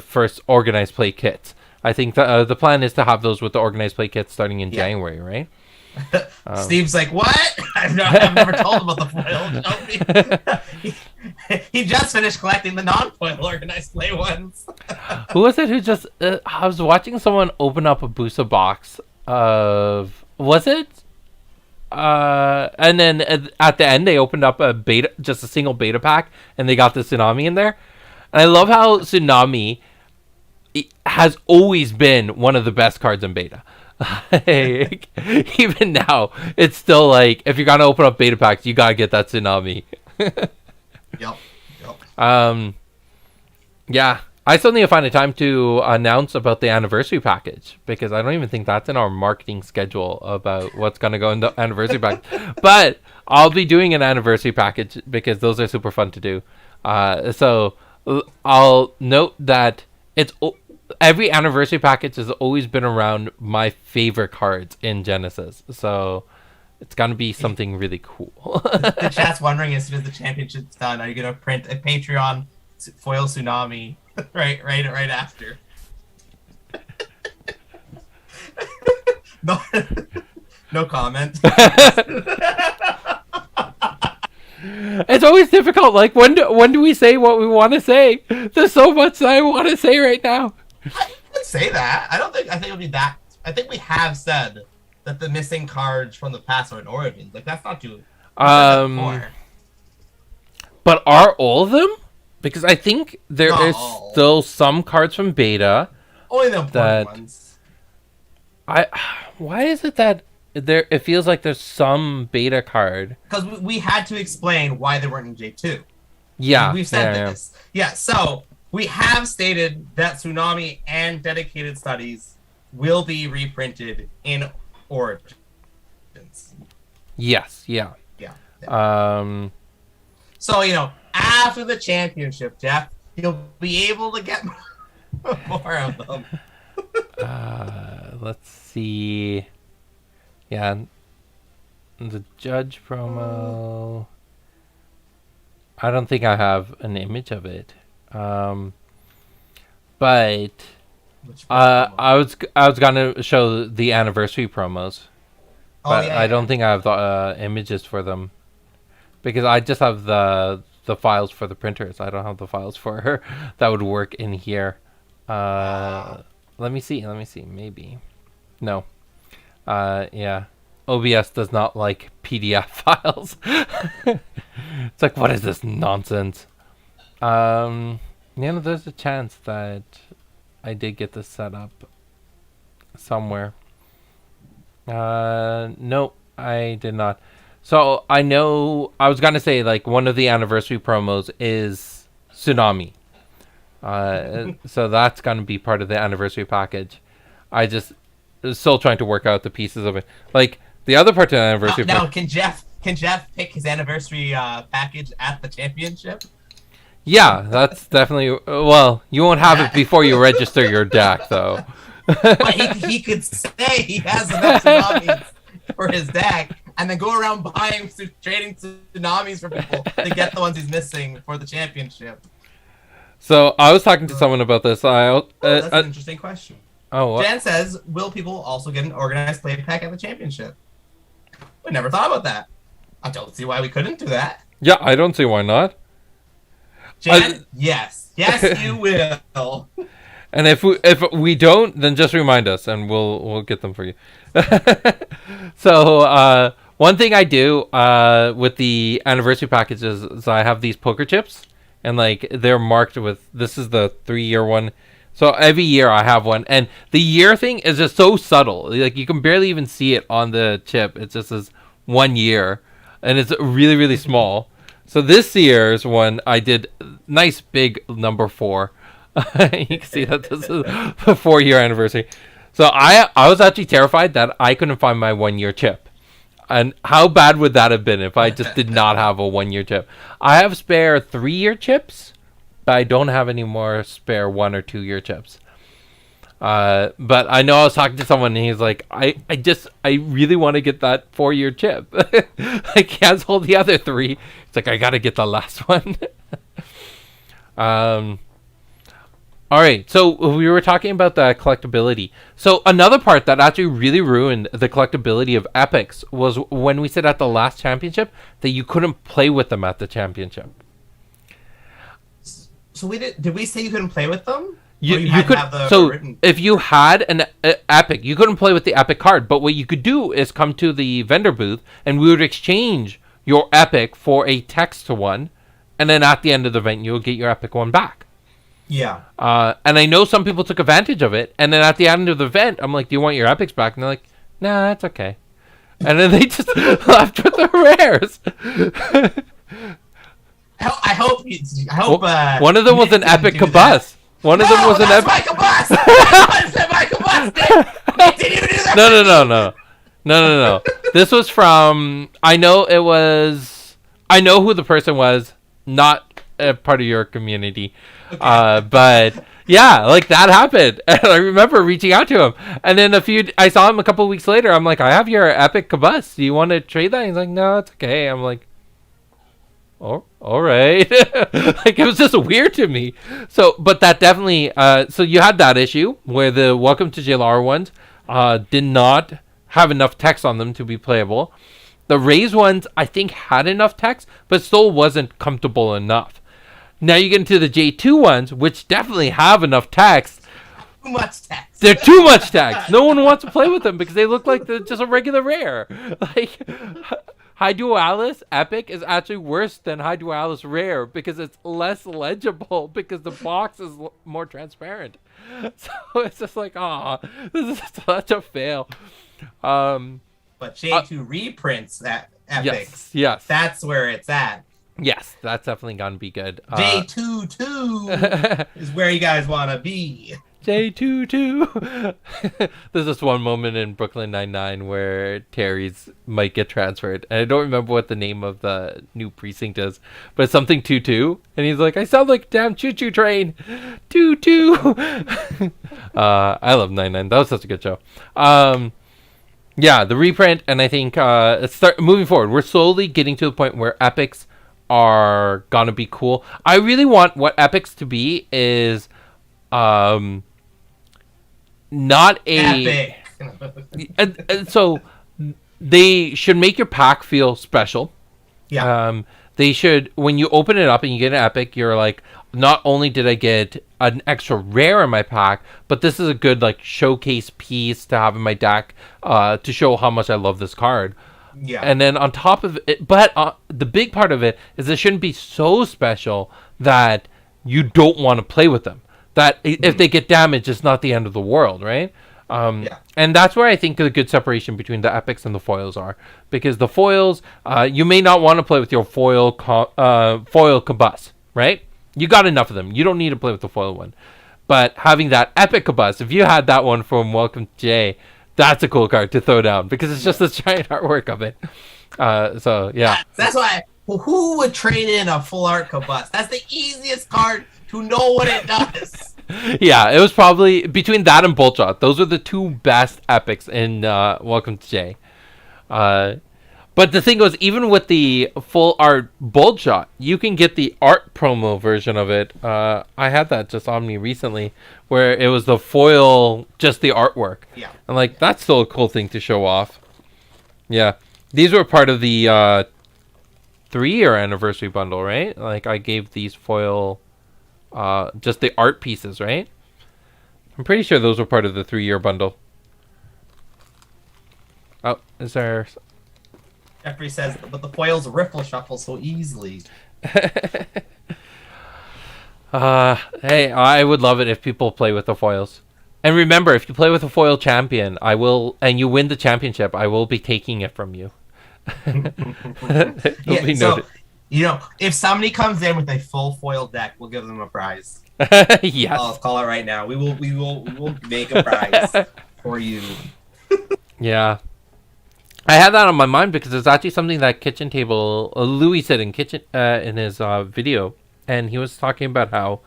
first organized play kits. I think the plan is to have those with the organized play kits starting in January, right? Steve's like, what? I've never told him about the foil. He just finished collecting the non-foil organized play ones. Who was it who just... I was watching someone open up a booster box of... Was it? And then at the end, they opened up just a single beta pack, and they got the Tsunami in there. And I love how Tsunami has always been one of the best cards in beta. Even now, it's still like, if you're gonna open up beta packs, you gotta get that Tsunami. Yep. Yeah, I still need to find a time to announce about the anniversary package, because I don't even think that's in our marketing schedule about what's gonna go in the anniversary package. But I'll be doing an anniversary package because those are super fun to do. So I'll note that every anniversary package has always been around my favorite cards in Genesis. So it's gonna be something really cool. The chat's wondering, as soon as the championship's done, are you gonna print a Patreon foil Tsunami right after? No comment. It's always difficult. Like, when do we say what we want to say? There's so much that I want to say right now. I would say that. I think it'll be that. I think we have said that the missing cards from the past are in Origins. Like, that's not too. But are all of them? Because I think there is still some cards from beta. Only the important ones. Why is it that it feels like there's some beta card? Because we had to explain why they weren't in J2. Yeah. We've said this. Yeah, so we have stated that Tsunami and Dedicated Studies will be reprinted in Origins. Yes, yeah. So, after the championship, Jeff, you'll be able to get more of them. Let's see. Yeah. The Judge promo. I don't think I have an image of it. But I was gonna show the anniversary promos. But I don't think I have the images for them. Because I just have the files for the printers. I don't have the files for her that would work in here. Let me see. Maybe. No. Yeah. OBS does not like PDF files. It's like, what is this nonsense? There's a chance that I did get this set up somewhere. No, I did not. So I know I was gonna say, like, one of the anniversary promos is Tsunami. So that's gonna be part of the anniversary package. I just still trying to work out the pieces of it. Like, the other part of the anniversary. Now, can Jeff pick his anniversary package at the championship? Yeah, that's definitely. Well, you won't have it before you register your deck, though. But he could say he has enough Tsunamis for his deck, and then go around trading Tsunamis for people to get the ones he's missing for the championship. So I was talking to someone about this. That's an interesting question. Oh, what? Jan says, will people also get an organized play pack at the championship? We never thought about that. I don't see why we couldn't do that. Yeah, I don't see why not. Jan, yes, you will. And if we don't, then just remind us, and we'll get them for you. So one thing I do with the anniversary packages is I have these poker chips, and like they're marked with, this is the 3-year one, So every year I have one, and the year thing is just so subtle. Like you can barely even see it on the chip. It just says 1 year, and it's really, really small. So this year's one, I did nice big number 4. You can see that this is the 4-year anniversary. So I was actually terrified that I couldn't find my 1-year chip. And how bad would that have been if I just did not have a 1-year chip? I have spare 3-year chips, but I don't have any more spare 1 or 2-year chips. But I know I was talking to someone and he's like, I really want to get that 4-year chip. I can't hold the other 3. It's like, I got to get the last one. All right, so we were talking about the collectability. So another part that actually really ruined the collectability of epics was when we said at the last championship that you couldn't play with them at the championship. So did we say you couldn't play with them? You could. So if you had an epic, you couldn't play with the epic card. But what you could do is come to the vendor booth and we would exchange your epic for a text to one, and then at the end of the event you'll get your epic one back. Yeah. And I know some people took advantage of it, and then at the end of the event, I'm like, "Do you want your epics back?" And they're like, "Nah, that's okay." And then they just left with the rares. I hope. One of them was an epic Kabus. One of them was an epic. My Kabus. That's my Kabus. Did you do that? No. This was from. I know who the person was. Not a part of your community. Okay. But yeah, like that happened. And I remember reaching out to him. And then I saw him a couple of weeks later. I'm like, I have your epic Kabus. Do you want to trade that? He's like, no, it's okay. I'm like, oh, all right. Like it was just weird to me. So, but that definitely, so you had that issue where the Welcome to JLR ones did not have enough text on them to be playable. The Raise ones, I think, had enough text, but still wasn't comfortable enough. Now you get into the J2 ones, which definitely have enough text. Too much text. They're too much text. No one wants to play with them because they look like they're just a regular rare. Like, High Dualis Epic is actually worse than High Dualis Rare because it's less legible because the box is more transparent. So it's just like, this is such a fail. But J2 reprints that Epics. Yes. That's where it's at. Yes, that's definitely gonna be good. J22 is where you guys want to be. J22. There's this one moment in Brooklyn Nine-Nine where Terry's might get transferred, and I don't remember what the name of the new precinct is, but it's something 22, and he's like, I sound like a damn choo-choo train. 22. I love 99. That was such a good show. Yeah, the reprint, and I think moving forward, we're slowly getting to the point where epics are gonna be cool. I really want what epics to be is not a epic. So they should make your pack feel special. Yeah. They should, when you open it up and you get an epic, you're like, not only did I get an extra rare in my pack, but this is a good like showcase piece to have in my deck to show how much I love this card. Yeah. And then on top of it, but the big part of it is it shouldn't be so special that you don't want to play with them. That if they get damaged, it's not the end of the world, right? And that's where I think the good separation between the epics and the foils are. Because the foils, you may not want to play with your foil Kabus, right? You got enough of them. You don't need to play with the foil one. But having that epic Kabus, if you had that one from Welcome to Jay, that's a cool card to throw down because it's just this giant artwork of it. So, yeah. That's why, who would trade in a full art Kabus? That's the easiest card to know what it does. Yeah, it was probably between that and Bolt Shot. Those are the two best epics in Welcome to Jay. But the thing was, even with the full art Bolt Shot, you can get the art promo version of it. I had that just on me recently, where it was the foil, just the artwork. Yeah. And like, that's still a cool thing to show off. Yeah. These were part of the 3-year anniversary bundle, right? Like, I gave these foil, just the art pieces, right? I'm pretty sure those were part of the 3-year bundle. Oh, is there... Jeffrey says, but the foils riffle shuffle so easily. Hey, I would love it if people play with the foils. And remember, if you play with a foil champion, I will, and you win the championship, I will be taking it from you. It'll Yeah, be so noted. if somebody comes in with a full foil deck, we'll give them a prize. I'll Yes. call it right now. We will make a prize for you. Yeah. I had that on my mind because it's actually something that kitchen table Louis said in his video, and he was talking about how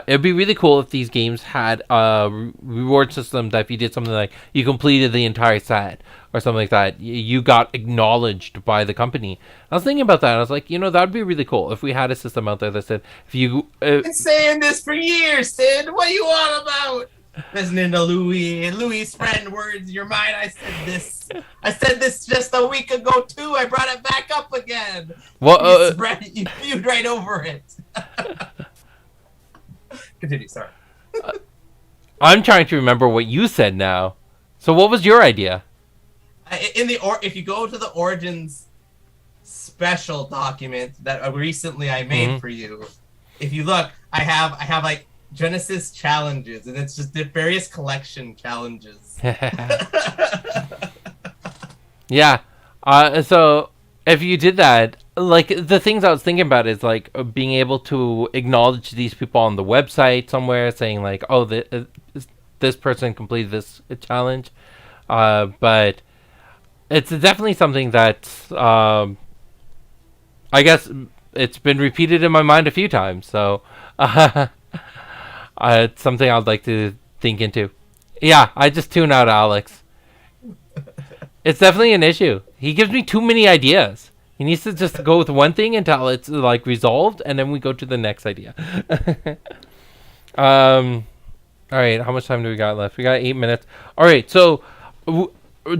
it'd be really cool if these games had a reward system that if you did something like you completed the entire set or something like that, you got acknowledged by the company. I was thinking about that. I was like, that'd be really cool if we had a system out there that said if you I've been saying this for years, Sid. What are you on about? Listening to Louis' friend words, your mind. I said this just a week ago too. I brought it back up again. well, You spewed right over it. Continue. Sorry. I'm trying to remember what you said now. So what was your idea? If you go to the Origins special document that recently I made for you, if you look, I have like Genesis challenges, and it's just the various collection challenges. Yeah. So if you did that, like the things I was thinking about is like being able to acknowledge these people on the website somewhere, saying like, oh, this person completed this challenge. But it's definitely something that I guess it's been repeated in my mind a few times. So it's something I'd like to think into. Yeah, I just tune out Alex. It's definitely an issue. He gives me too many ideas. He needs to just go with one thing until it's like resolved, and then we go to the next idea. All right, how much time do we got left? We got 8 minutes. All right, so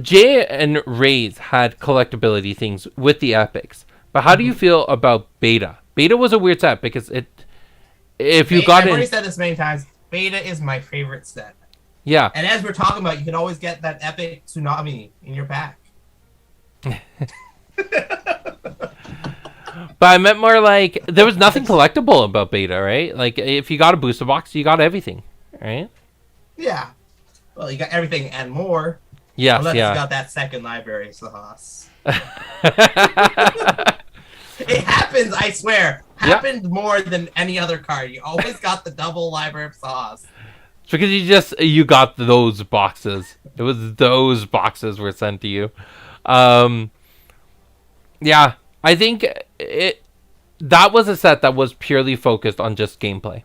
Jay and Ray's had collectability things with the epics, but how do you feel about Beta? Beta was a weird set because if you got I've in, already said this many times. Beta is my favorite set. yeah. And as we're talking about, you can always get that epic tsunami in your pack. But I meant more like there was nothing collectible about Beta, right? Like if you got a booster box, you got everything, right? Yeah. Well, you got everything and more. Yes, Unless yeah. you got that second library, Sahas. It happens, I swear. Happened more than any other card. You always got the double library of Sahas. It's because you got those boxes. It was those boxes were sent to you. Yeah, I think that was a set that was purely focused on just gameplay.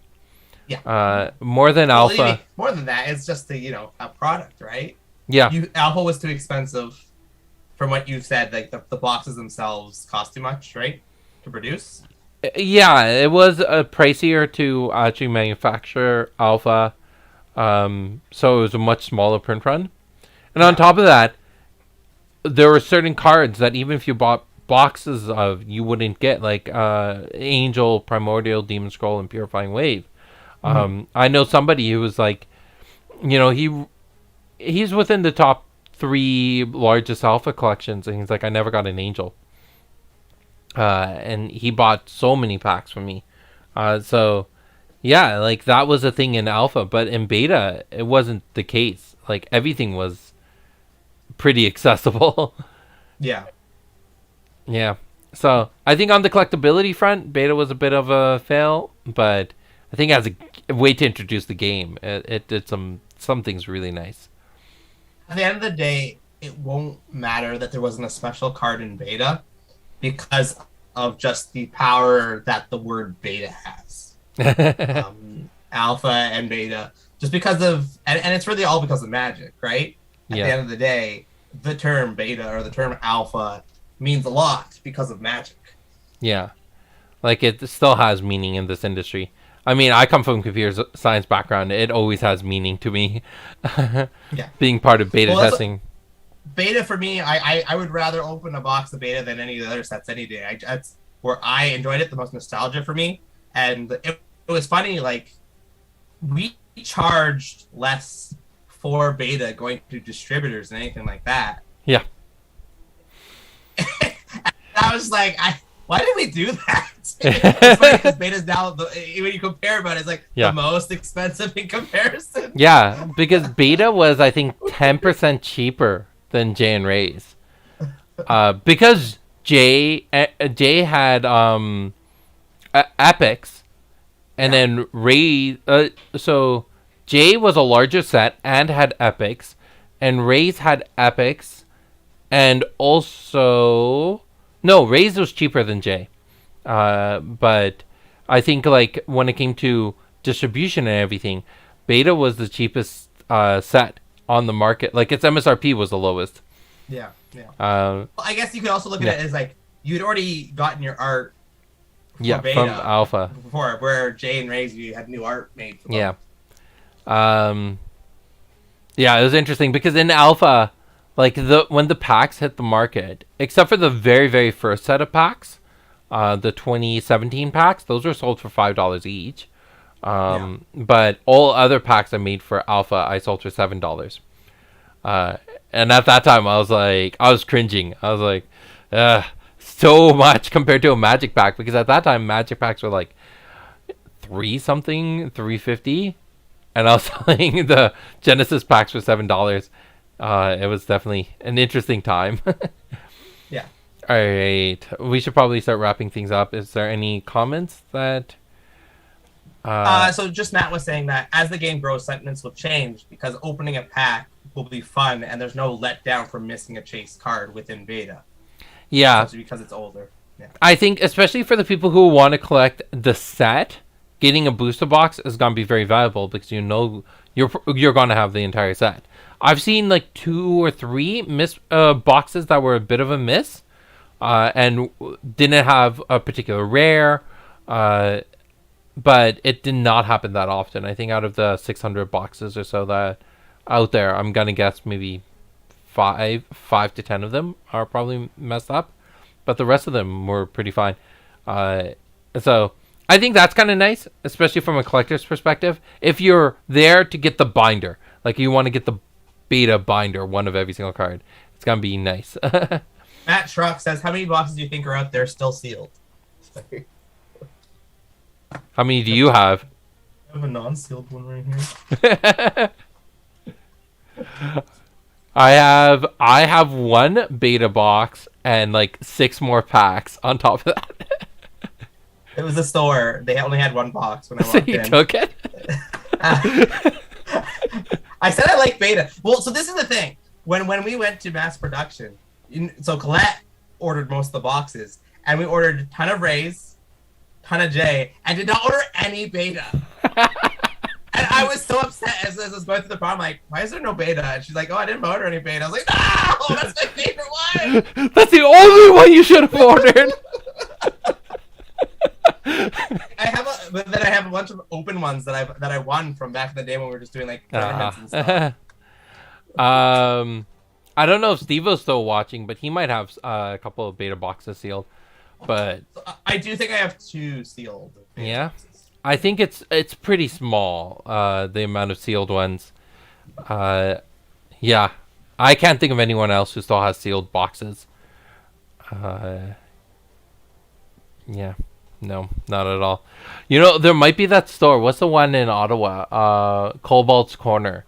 Yeah. More than Alpha. More than that, it's just a product, right? Yeah. Alpha was too expensive. From what you've said, like the boxes themselves cost too much, right, to produce. Yeah, it was pricier to actually manufacture Alpha. So it was a much smaller print run. And on top of that, there were certain cards that even if you bought boxes of, you wouldn't get, like Angel, Primordial, Demon Scroll, and Purifying Wave. I know somebody who was like, he's within the top 3 largest Alpha collections, and he's like, I never got an Angel. And he bought so many packs from me. So yeah, like that was a thing in Alpha, but in Beta, it wasn't the case. Like everything was pretty accessible. Yeah. Yeah. So I think on the collectability front, Beta was a bit of a fail, but I think as a way to introduce the game, it did some things really nice. At the end of the day, it won't matter that there wasn't a special card in Beta because of just the power that the word Beta has. Alpha and Beta, just because of, and it's really all because of Magic, right? At the end of the day, the term Beta or the term Alpha means a lot because of Magic. Yeah. Like it still has meaning in this industry. I mean, I come from a computer science background. It always has meaning to me. Yeah. Being part of beta testing. Beta for me, I would rather open a box of Beta than any of the other sets any day. That's where I enjoyed it, the most nostalgia for me. And it was funny, like, we charged less for Beta going to distributors and anything like that. Yeah. I was like, Why did we do that? It's funny because beta's now when you compare about it, it's like the most expensive in comparison. Yeah, because beta was I think 10% cheaper than J and Ray's. Because J had epics, and then Ray. So J was a larger set and had epics, and Ray's had epics, and also no, Ray's was cheaper than J. But I think like when it came to distribution and everything, beta was the cheapest set on the market. Like its MSRP was the lowest. Yeah. Well, I guess you could also look at it as like you'd already gotten your art beta from alpha before, where J and Ray's you had new art made for them. Yeah, it was interesting because in alpha, like when the packs hit the market, except for the very, very first set of packs, the 2017 packs, those were sold for $5 each. But all other packs I made for alpha, I sold for $7. And at that time, I was cringing. I was like, so much compared to a magic pack, because at that time, magic packs were like $350, and I was selling the Genesis packs for $7. It was definitely an interesting time. Yeah. All right, we should probably start wrapping things up. Is there any comments that? So just Matt was saying that as the game grows, sentiments will change because opening a pack will be fun, and there's no letdown for missing a chase card within beta. Yeah, especially because it's older. Yeah. I think especially for the people who want to collect the set, getting a booster box is gonna be very valuable because you know you're gonna have the entire set. I've seen like 2 or 3 miss boxes that were a bit of a miss, and didn't have a particular rare, but it did not happen that often. I think out of the 600 boxes or so that out there, I'm gonna guess maybe 5 to 10 of them are probably messed up, but the rest of them were pretty fine. So I think that's kind of nice, especially from a collector's perspective. If you're there to get the binder, like you want to get the beta binder, one of every single card, it's gonna be nice. Matt Truck says, how many boxes do you think are out there still sealed? How many do you have? I have a non-sealed one right here. I have 1 beta box and like 6 more packs on top of that. It was a store. They only had 1 box when I So walked you in. took it? I said I like beta. Well, so this is the thing. When we went to mass production, so Colette ordered most of the boxes, and we ordered a ton of Rays, ton of J, and did not order any beta. And I was so upset as I was going through the problem. Like, why is there no beta? And she's like, oh, I didn't order any beta. I was like, no, that's my favorite one. That's the only one you should have ordered. But then I have a bunch of open ones that I won from back in the day when we were just doing like tournaments and stuff. I don't know if Steve-O's still watching, but he might have a couple of beta boxes sealed. But So I do think I have 2 sealed. Yeah? Boxes. I think it's pretty small, the amount of sealed ones. Yeah, I can't think of anyone else who still has sealed boxes. Yeah, no, not at all. You know, there might be that store. What's the one in Ottawa? Cobalt's Corner,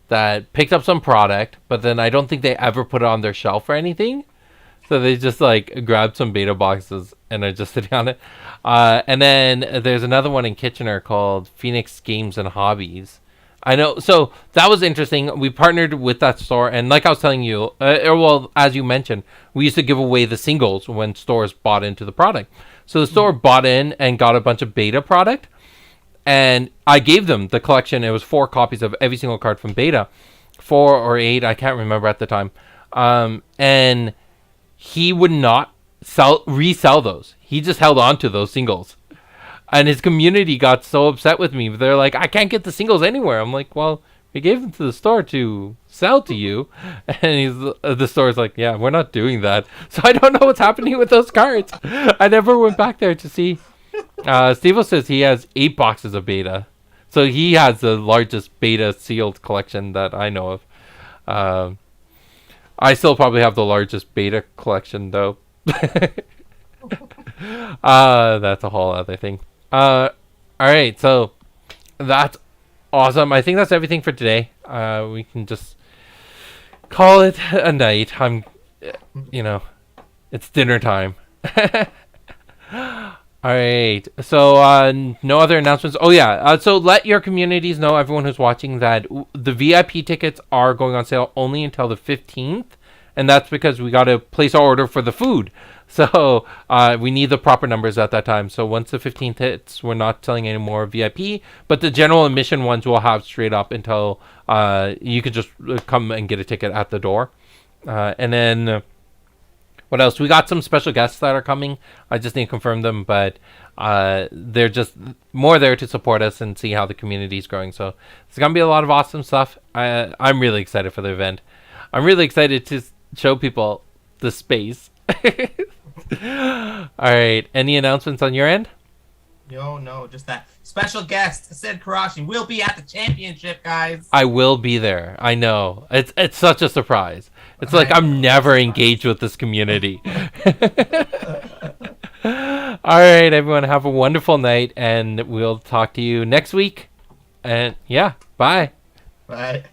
that picked up some product, but then I don't think they ever put it on their shelf or anything. So they just like grabbed some beta boxes and are just sitting on it. And then there's another one in Kitchener called Phoenix Games and Hobbies. I know. So that was interesting. We partnered with that store. And like I was telling you, well, as you mentioned, we used to give away the singles when stores bought into the product. So the store bought in and got a bunch of beta product. And I gave them the collection. It was 4 copies of every single card from beta. 4 or 8. I can't remember at the time. And he would not resell those. He just held on to those singles. And his community got so upset with me. They're like, I can't get the singles anywhere. I'm like, well, we gave them to the store to sell to you. And the store's like, yeah, we're not doing that. So I don't know what's happening with those cards. I never went back there to see. Steve-O says he has 8 boxes of beta. So he has the largest beta sealed collection that I know of. I still probably have the largest beta collection, though. That's a whole other thing. All right, so that's awesome. I think that's everything for today. We can just call it a night. It's dinner time. All right. So no other announcements. Oh yeah. So let your communities know, everyone who's watching, that the VIP tickets are going on sale only until the 15th, and that's because we got to place our order for the food. So we need the proper numbers at that time. So once the 15th hits, we're not selling any more VIP, but the general admission ones will have straight up until you could just come and get a ticket at the door. And then what else? We got some special guests that are coming. I just need to confirm them, but they're just more there to support us and see how the community is growing. So it's going to be a lot of awesome stuff. I'm really excited for the event. I'm really excited to show people the space. All right. Any announcements on your end? No, just that special guest Assad Quraishi will be at the championship, guys. I will be there. I know. It's such a surprise. It's like I'm never engaged with this community. All right, everyone, have a wonderful night, and we'll talk to you next week. And yeah, bye. Bye.